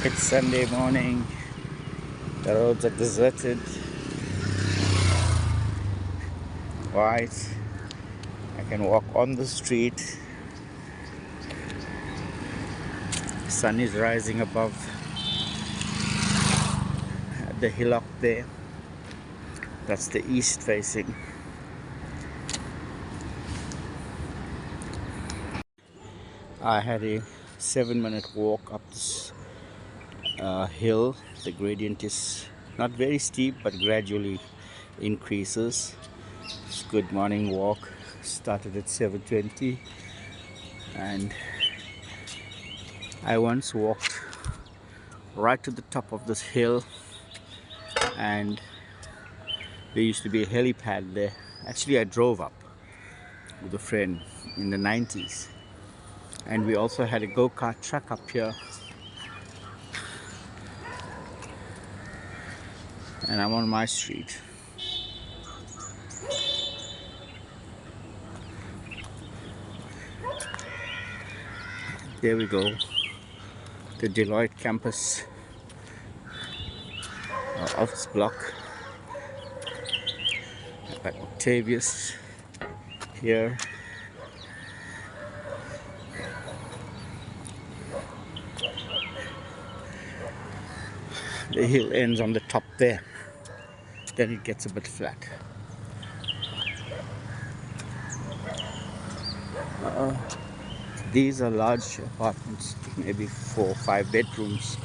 It's Sunday morning. The roads are deserted. White. I can walk on the street. The sun is rising above the hillock there. That's the east facing. I had a 7-minute walk up this hill. The gradient is not very steep but gradually increases. It's a good morning walk. Started at 7:20 and I once walked right to the top of this hill, and there used to be a helipad there. Actually, I drove up with a friend in the 90s, and we also had a go-kart track up here. And I'm on my street. There we go, the Deloitte campus office block. I've got Octavius here. The hill ends on the top there, then it gets a bit flat. These are large apartments, maybe 4 or 5 bedrooms.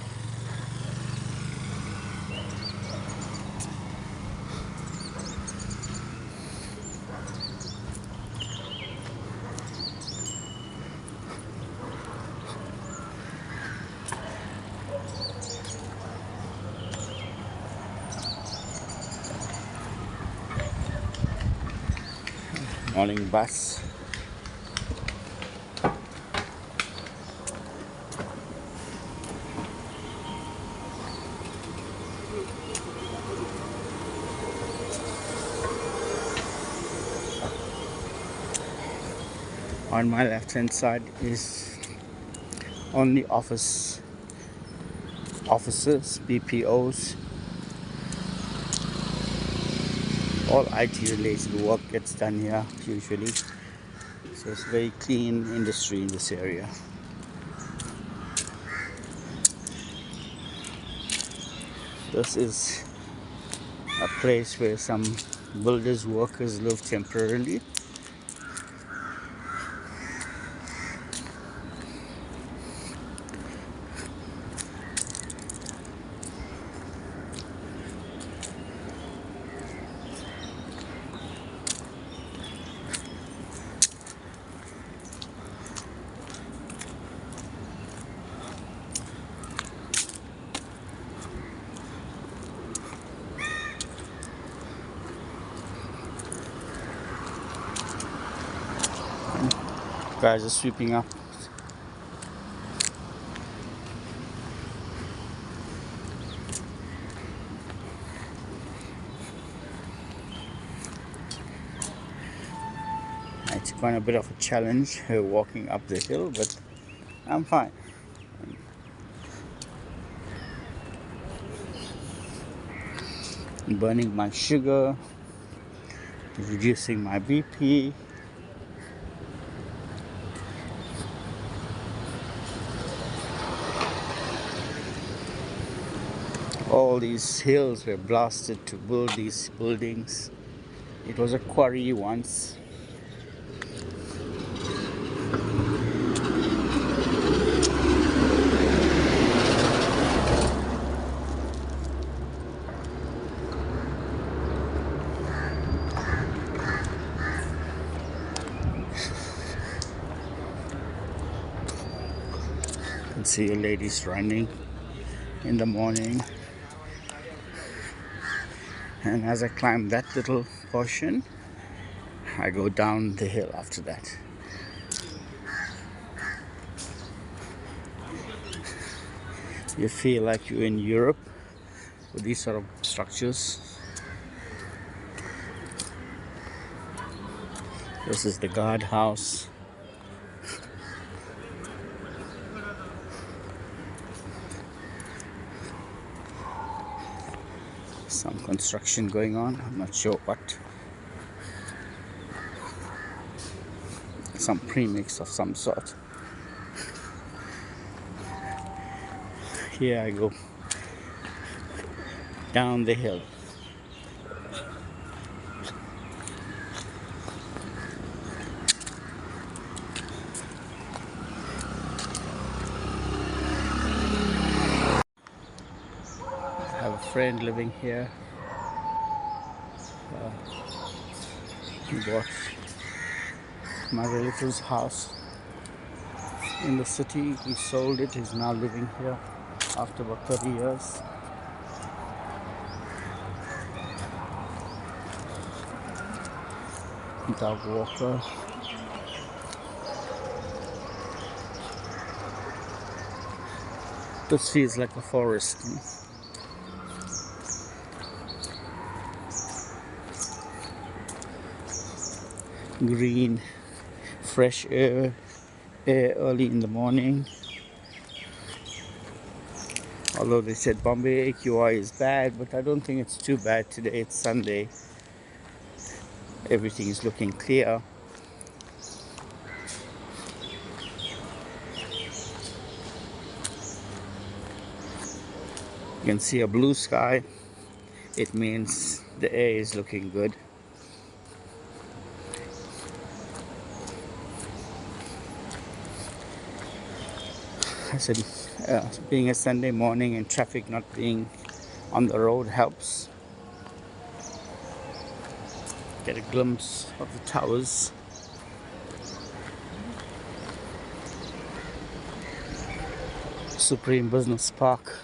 Morning bus. On my left hand side is only offices, BPOs. All IT related work gets done here usually. So it's a very clean industry in this area. This is a place where some builders workers live temporarily. Guys are sweeping up. It's quite a bit of a challenge walking up the hill, but I'm fine. I'm burning my sugar, reducing my BP. All these hills were blasted to build these buildings. It was a quarry once. You can see ladies running in the morning. And as I climb that little portion, I go down the hill after that. You feel like you're in Europe with these sort of structures. This is the guardhouse. Some construction going on, I'm not sure what. Some premix of some sort. Here I go down the hill. I have a friend living here. He bought my relative's house in the city. He sold it. He's now living here after about 30 years. Dog walker. This feels like a forest. Green, fresh air early in the morning. Although they said Bombay AQI is bad, but I don't think it's too bad today. It's Sunday. Everything is looking clear. You can see a blue sky. It means the air is looking good. I said being a Sunday morning and traffic not being on the road helps. Get a glimpse of the towers. Supreme Business Park.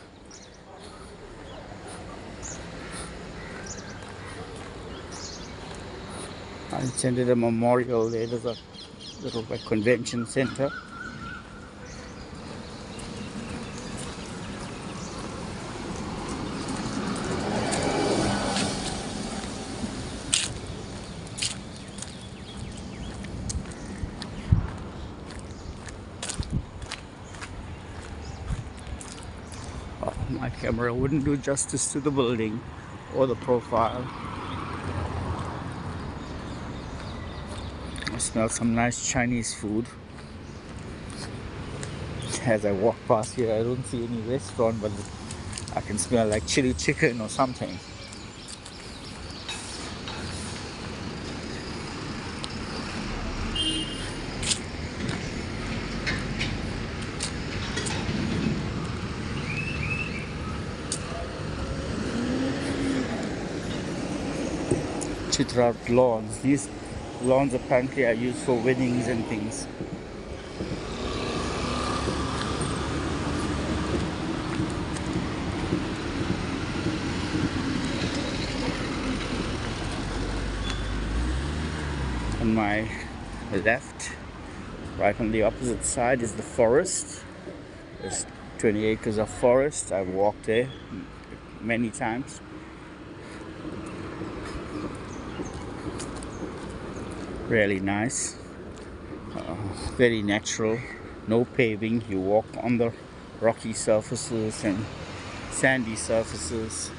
I attended a memorial there. There's a little convention center. My camera wouldn't do justice to the building or the profile. I smell some nice Chinese food. As I walk past here, I don't see any restaurant, but I can smell like chili chicken or something. Chitra lawns. These lawns apparently are used for weddings and things. On my left, right on the opposite side, is the forest. There's 20 acres of forest. I've walked there many times. Really nice, very natural, no paving. You walk on the rocky surfaces and sandy surfaces,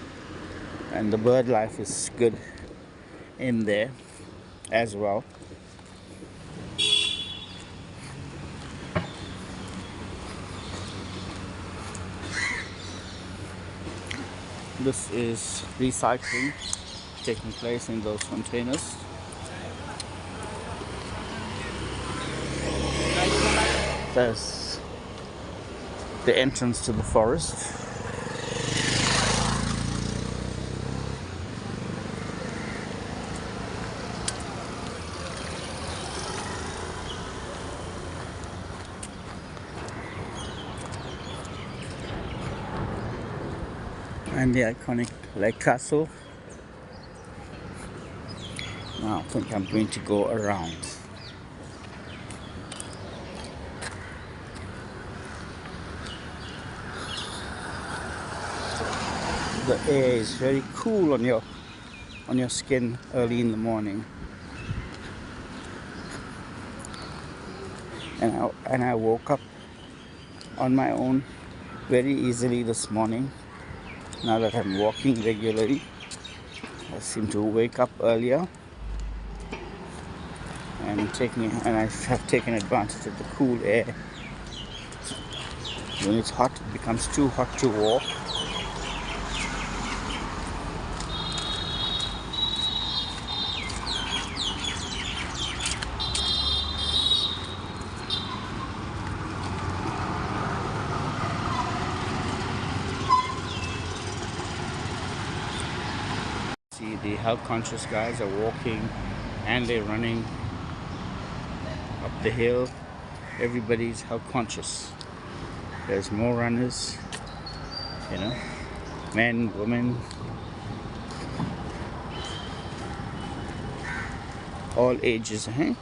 and the bird life is good in there as well. This is recycling taking place in those containers. There's the entrance to the forest. And the iconic Lake Castle. Now I think I'm going to go around. The air is very cool on your skin early in the morning, and I woke up on my own very easily this morning now that I'm walking regularly. I seem to wake up earlier and I have taken advantage of the cool air. When it's hot, it becomes too hot to walk. See, the health conscious guys are walking and they're running up the hill. Everybody's health conscious. There's more runners, you know, men, women, all ages, huh?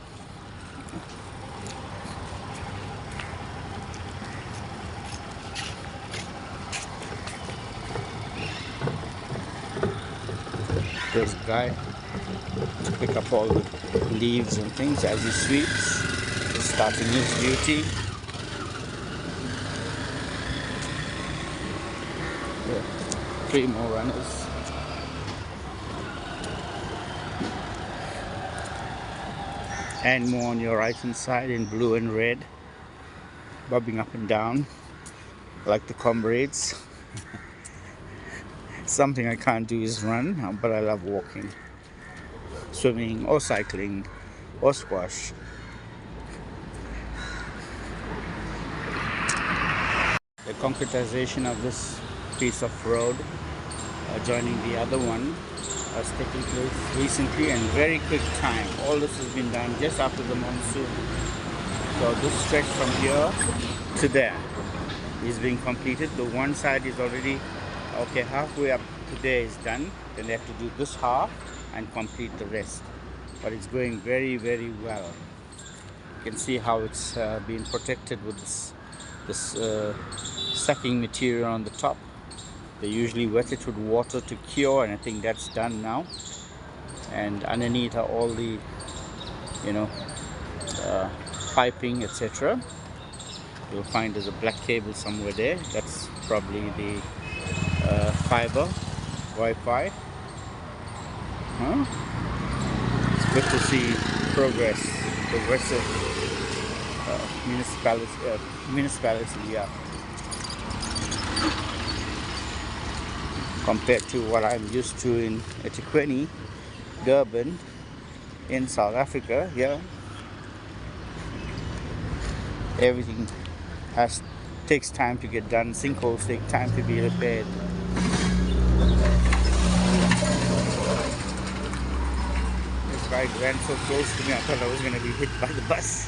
There's a guy to pick up all the leaves and things as he sweeps. He's starting his duty. Yeah. 3 more runners. And more on your right hand side in blue and red, bobbing up and down like the comrades. Something I can't do is run, but I love walking, swimming or cycling or squash. The concretization of this piece of road joining the other one has taken place recently and very quick time. All this has been done just after the monsoon. So this stretch from here to there is being completed. The one side is already halfway up to there is done. Then they have to do this half and complete the rest. But it's going very, very well. You can see how it's been protected with this sucking material on the top. They usually wet it with water to cure, and I think that's done now. And underneath are all the, you know, piping, etc. You'll find there's a black cable somewhere there. That's probably the fiber Wi-Fi. Huh? It's good to see progressive municipality, yeah. Compared to what I'm used to in eThekwini, Durban, in South Africa. Yeah, everything takes time to get done. Sinkholes take time to be repaired. This guy ran so close to me, I thought I was going to be hit by the bus.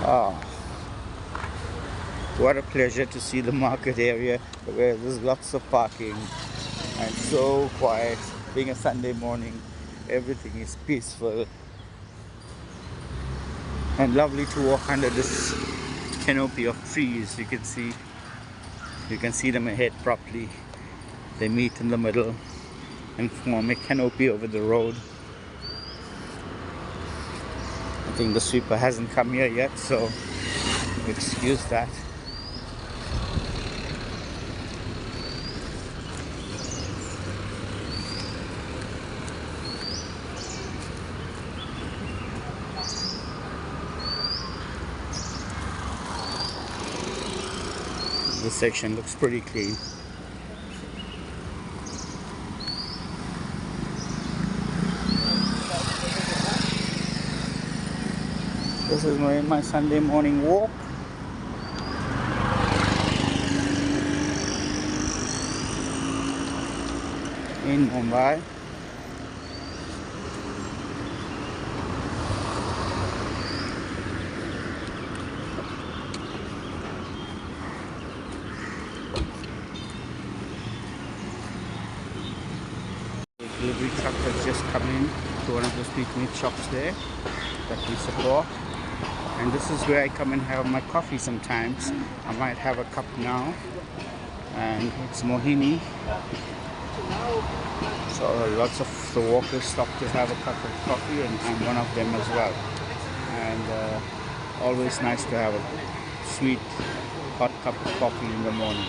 Oh, what a pleasure to see the market area where there's lots of parking and so quiet. Being a Sunday morning, everything is peaceful and lovely to walk under this canopy of trees. You can see them ahead properly. They meet in the middle and form a canopy over the road. I think the sweeper hasn't come here yet, so excuse that. This section looks pretty clean. This is my Sunday morning walk. In Mumbai. The delivery truck has just come in to one of the street meat shops there that we support. And this is where I come and have my coffee sometimes. I might have a cup now. And it's Mohini. So lots of the walkers stop to have a cup of coffee, and I'm one of them as well. And Always nice to have a sweet hot cup of coffee in the morning.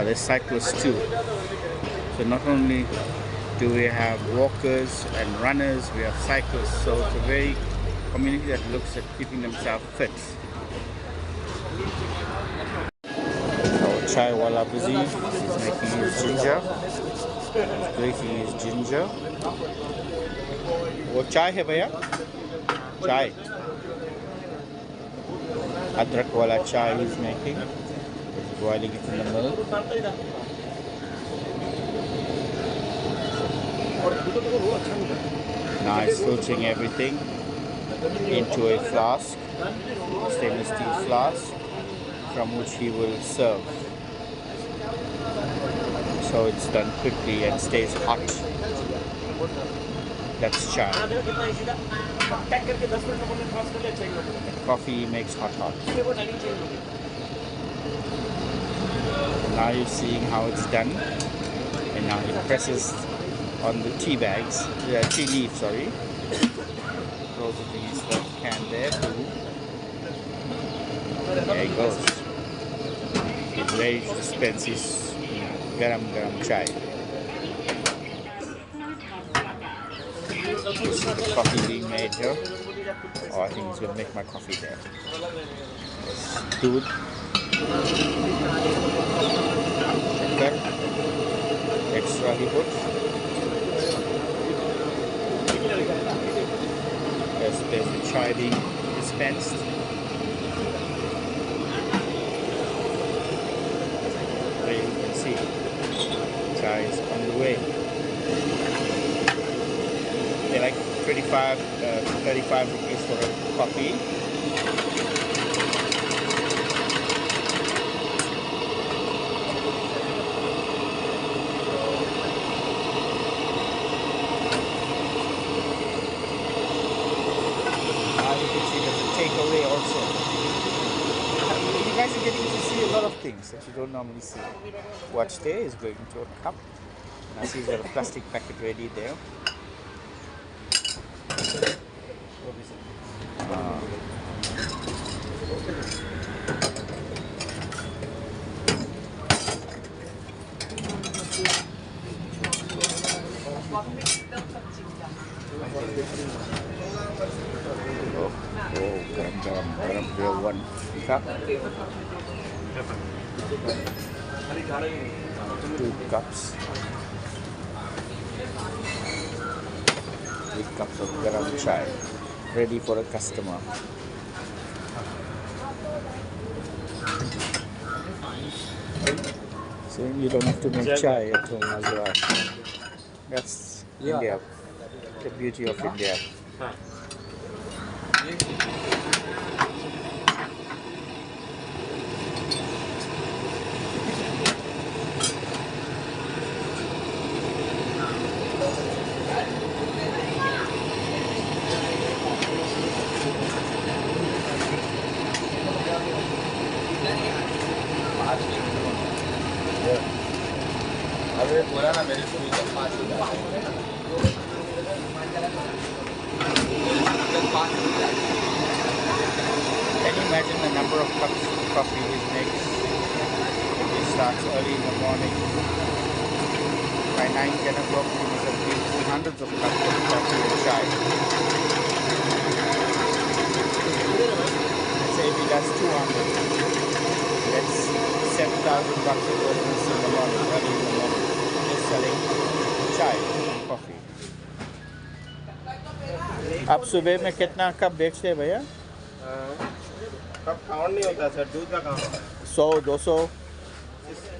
There's cyclists too. So not only do we have walkers and runners, we have cyclists. So it's a very community that looks at keeping themselves fit. Our chai wala busy. He's making his ginger. He's grating his ginger. What chai hai bhaiya? Chai. Adrak wala chai he's making. He's boiling it in the milk. Now he's filtering everything into a flask, stainless steel flask, from which he will serve. So it's done quickly and stays hot. That's chai. Coffee makes hot. Now you're seeing how it's done. And now he presses on the tea bags, tea leaf, sorry. Closes the can there too. There it goes. He's ready to dispense his garam chai. This is the coffee being made here. Oh, I think he's going to make my coffee there. Dude. Sugar. Extra he puts. There's the chai being dispensed. There you can see chai is on the way. They're like 35 rupees for a coffee. Takeaway also. You guys are getting to see a lot of things that you don't normally see. Watch there is going into a cup. Now see he's got a plastic packet ready there. What is it? garam real one cup. 2 cups. 8 cups of garam chai ready for a customer. So you don't have to make chai at home as well. That's India, the beauty of India. Can you imagine the number of cups of coffee he makes? He starts early in the morning. By 9-10 o'clock he must have filled hundreds of cups of coffee and chai. Let's say if he does 200, that's 7,000 bucks of business in the morning, early in the morning. Just selling chai and coffee. आप सुबह में कितना cup बेचते हैं भैया? Cup count नहीं होता sir, दूध का काउंट होता है। 100, 200?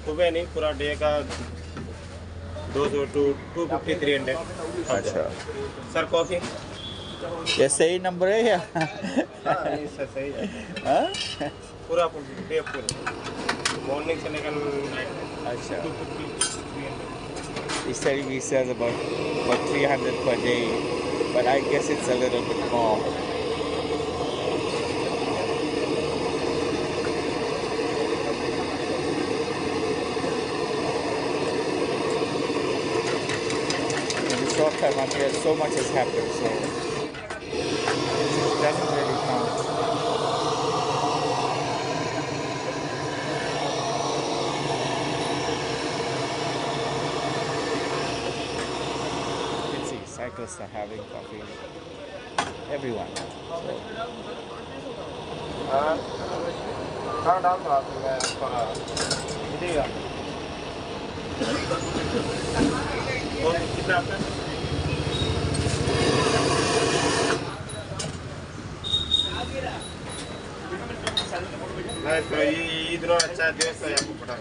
सुबह नहीं, पूरा डे का 200 to 250, 300। अच्छा सर कॉफी? ये सही नंबर है या? नहीं सर सही है। हाँ? पूरा डे पूरा मॉर्निंग से लेकर नाइट। अच्छा 250, 300। He said he sells about 300 per day, but I guess it's a little bit more. In a short time, I'm here, so much has happened. So doesn't really count. You can see cyclists are having coffee. Everyone. कितना आपका इधर अच्छा दोस्त है आपको पता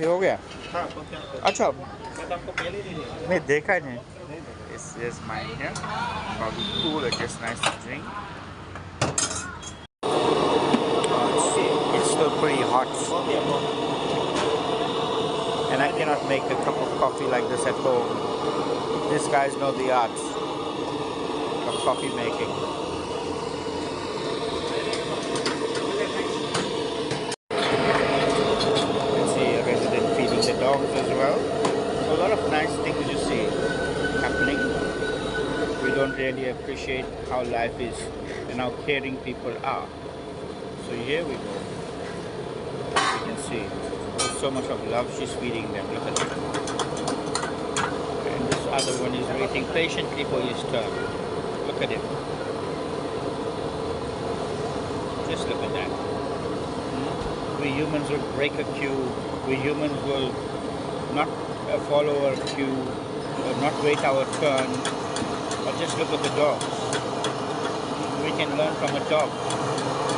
ये हो गया हाँ अच्छा मैं तो आपको पहले ही नहीं मैं देखा ही नहीं This is mine here. Probably cool and just nice to drink. It's still pretty hot. And I cannot make a cup of coffee like this at home. These guys know the art of coffee making. You can see a resident feeding the dogs as well. So a lot of nice things you see happening. We don't really appreciate how life is and how caring people are. So here we go. You can see there's so much of love she's feeding them. Look at that. And this other one is waiting patiently for his turn. Look at him. Just look at that. We humans will break a queue. We humans will not follow a queue, not wait our turn. But just look at the dogs. We can learn from a dog.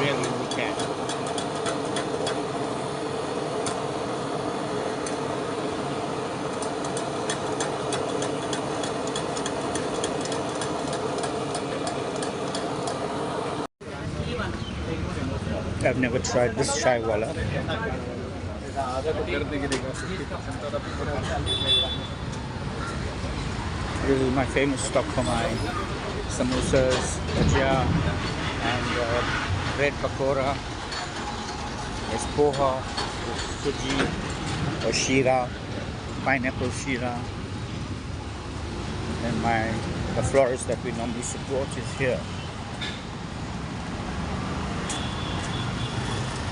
Really, we can. I've never tried this chai wala. This is my famous stop for my samosas, bhajia, and bread pakora. There's poha, there's suji, or shira, pineapple shira. And the florist that we normally support is here.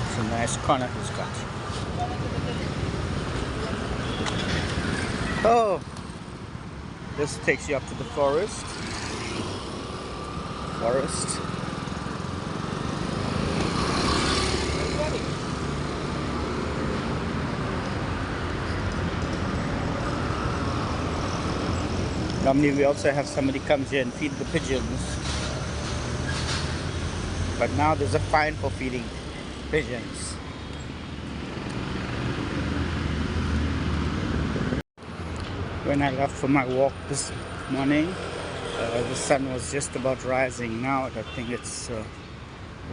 It's a nice corner he's got. Oh! This takes you up to the forest. Normally we also have somebody comes here and feed the pigeons. But now there's a fine for feeding pigeons. When I left for my walk this morning, the sun was just about rising. Now I think it's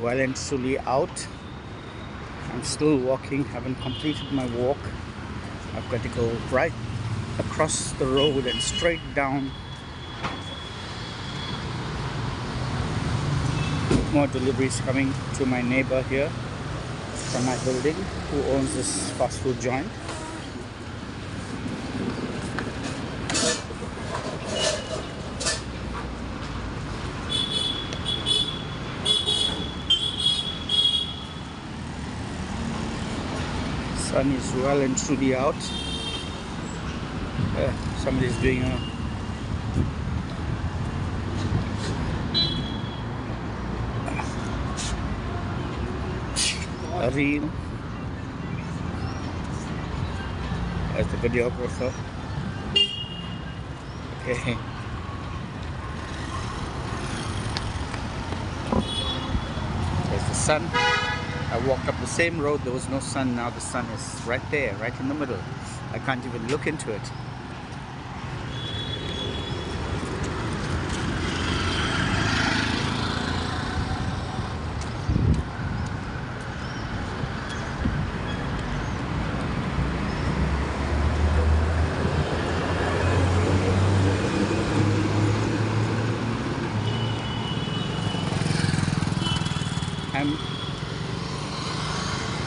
well and truly out. I'm still walking, haven't completed my walk. I've got to go right across the road and straight down. More deliveries coming to my neighbor here from my building, who owns this fast food joint. Sun is well and truly out. Somebody's doing a reel. As the videographer. Okay. There's the sun. I walked up the same road, there was no sun. Now the sun is right there, right in the middle. I can't even look into it. I'm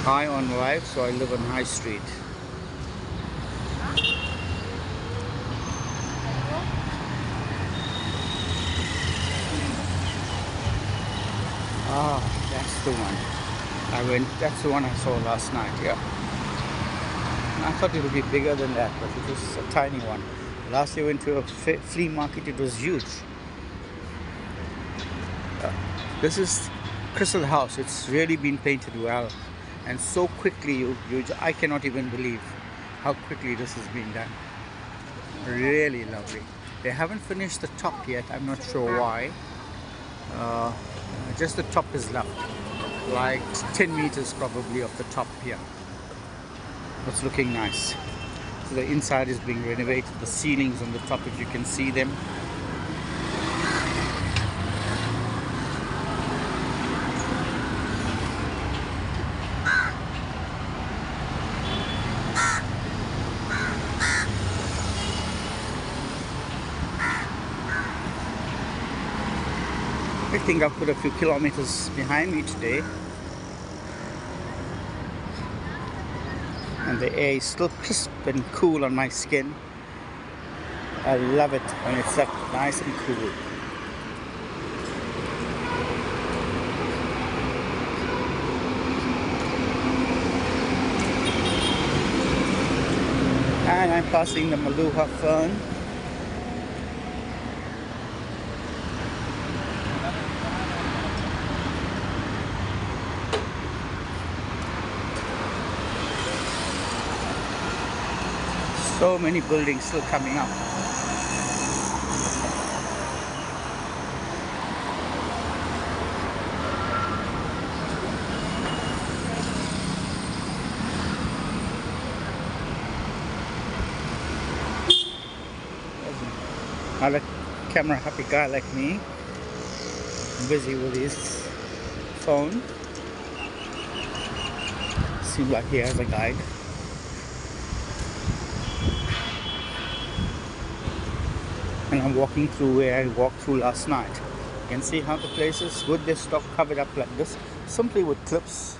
high on life, so I live on High Street. Ah, that's the one. That's the one I saw last night, yeah. I thought it would be bigger than that, but it was a tiny one. Last year I went to a flea market, it was huge. This is Crystal House. It's really been painted well, and so quickly. I cannot even believe how quickly this has been done. Really lovely. They haven't finished the top yet. I'm not sure why. Just the top is left, like 10 meters probably of the top here. It's looking nice. So the inside is being renovated. The ceilings on the top, if you can see them. I think I've put a few kilometers behind me today, and the air is still crisp and cool on my skin. I love it when it's that nice and cool. And I'm passing the Maluha Fern. So many buildings still coming up. Another camera happy guy like me, busy with his phone. Seems like he has a guide. And I'm walking through where I walked through last night. You can see how the place is with this stock covered up like this, simply with clips.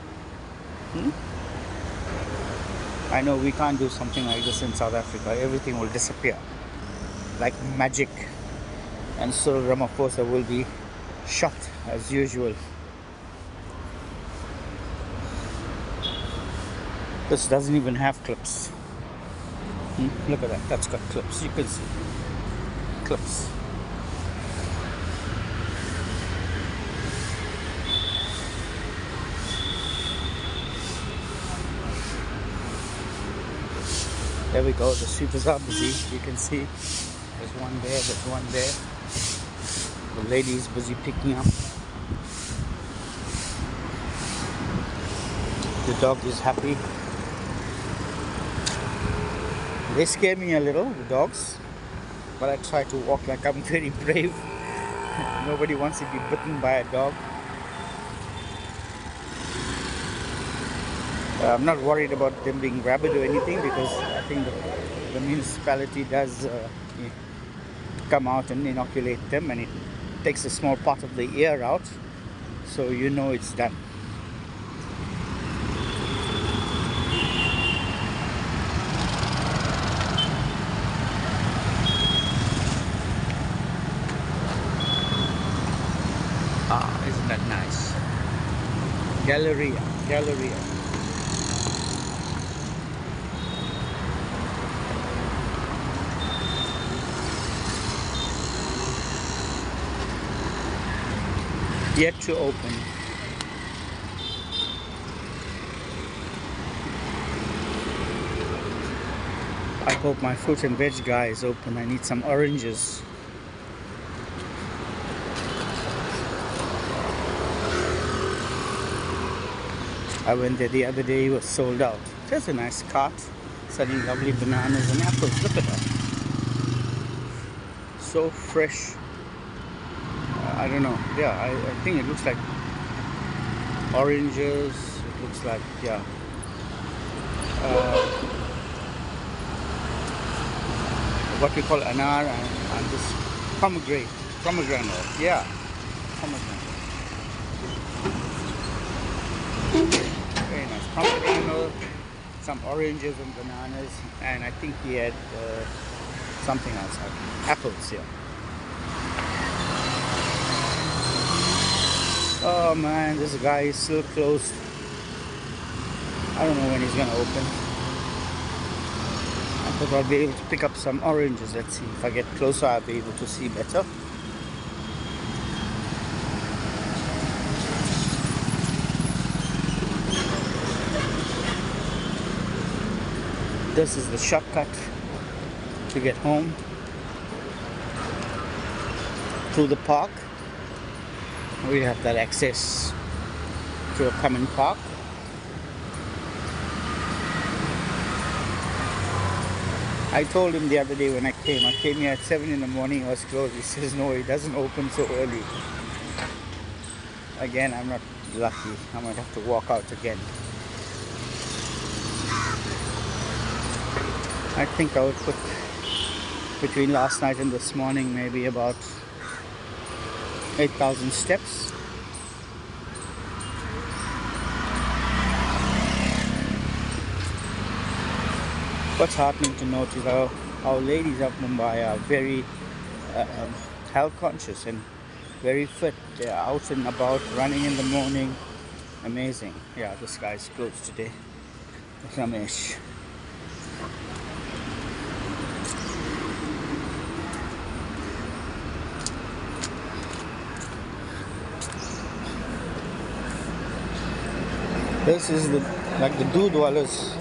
I know we can't do something like this in South Africa. Everything will disappear like magic, and Cyril Ramaphosa will be shot as usual. This doesn't even have clips. Look at that, that's got clips. You can see clips. There we go, the sweepers are busy. You can see there's one there, there's one there. The lady is busy picking up. The dog is happy. They scare me a little, the dogs, but I try to walk like I'm very brave. Nobody wants to be bitten by a dog. I'm not worried about them being rabid or anything, because I think the municipality does come out and inoculate them, and it takes a small part of the ear out, so you know it's done. Ah, isn't that nice? Galleria, Galleria. Yet to open. I hope my fruit and veg guy is open. I need some oranges. I went there the other day, it was sold out. There's a nice cart selling lovely bananas and apples. Look at that. So fresh. I don't know. Yeah, I think it looks like oranges. It looks like, yeah. What we call anar and this pomegranate. Yeah, pomegranate. Very nice. from the animal, some oranges and bananas, and I think he had something else, apples, yeah. Oh man, this guy is still closed. I don't know when he's gonna open. I thought I'll be able to pick up some oranges. Let's see, if I get closer I'll be able to see better. This is the shortcut to get home through the park. We have that access to a common park. I told him the other day when I came here at 7 in the morning, it was closed. He says no, it doesn't open so early. Again, I'm not lucky. I might have to walk out again. I think I would put between last night and this morning maybe about 8,000 steps. What's heartening to note is how ladies of Mumbai are very health conscious and very fit. They're out and about, running in the morning. Amazing. Yeah, this guy's closed today. Ramesh. This is like the Doodh Wallah's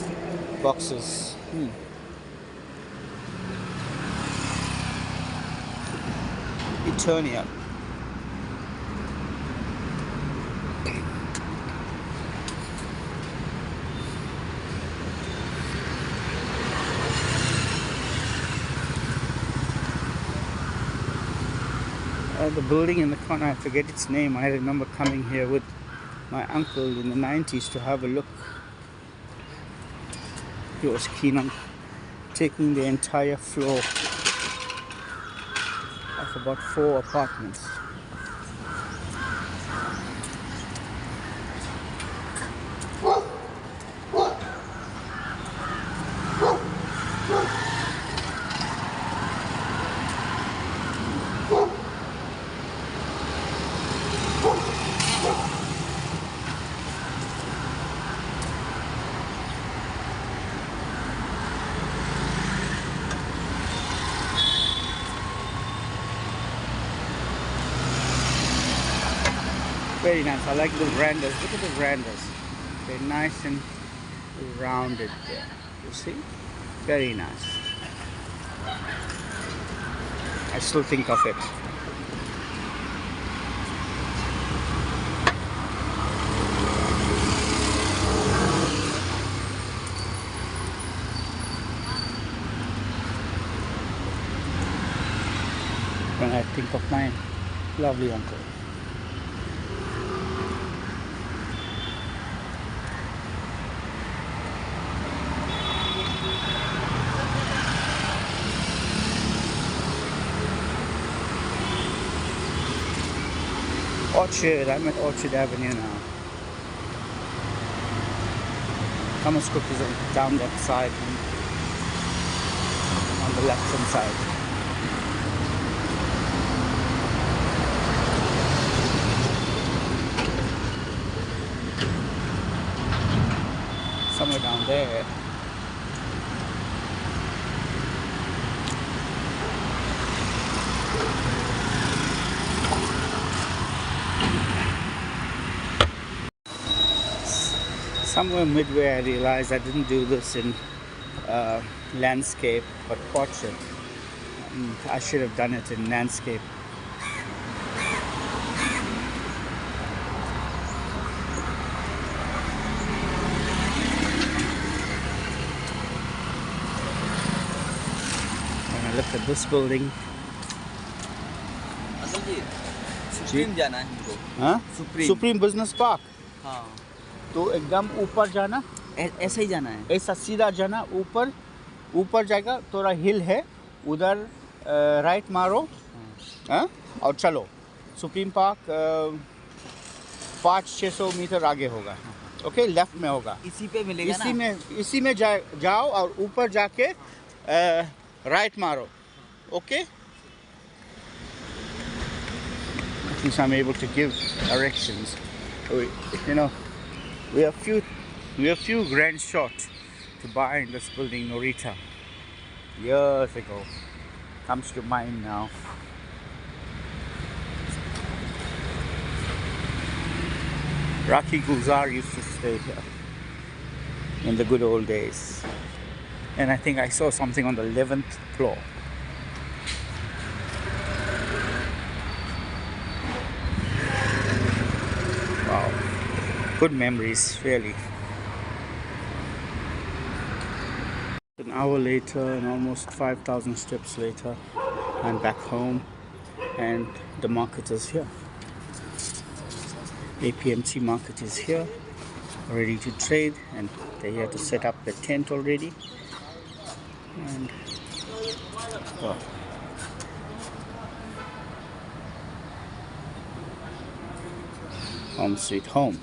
boxes. Eternia. The building in the corner, I forget its name. I remember coming here with my uncle in the 90s to have a look. He was keen on taking the entire floor of about 4 apartments. Very nice. I like the verandas. Look at the verandas. They're nice and rounded there. You see? Very nice. I still think of it. When I think of my lovely uncle. Orchard, I'm at Orchard Avenue now. Thomas Cook is down that side, on the left hand side. Somewhere down there. Somewhere midway I realized I didn't do this in landscape but portrait. I should have done it in landscape. When I look at this building. Supreme जाना है हमको. हाँ? Supreme. Supreme business park. हाँ. तो एकदम ऊपर जाना. ऐसा ही जाना है. ऐसा सीधा जाना ऊपर. ऊपर जाएगा थोड़ा हिल है उधर राइट मारो. हाँ? और चलो सुप्रीम पार्क 500-600 मीटर आगे होगा. ओके लेफ्ट में होगा इसी पे मिलेगा ना? इसी में जाओ और ऊपर जाके राइट मारो okay At least I'm able to give directions. You know, we have few grand shots to buy in this building, Norita. Years ago, comes to mind now. Rakhi Gulzar used to stay here in the good old days, and I think I saw something on the 11th floor. Wow, good memories, really. An hour later, and almost 5,000 steps later, I'm back home, and the market is here. APMC market is here, ready to trade, and they're here to set up the tent already. And oh. Home sweet home.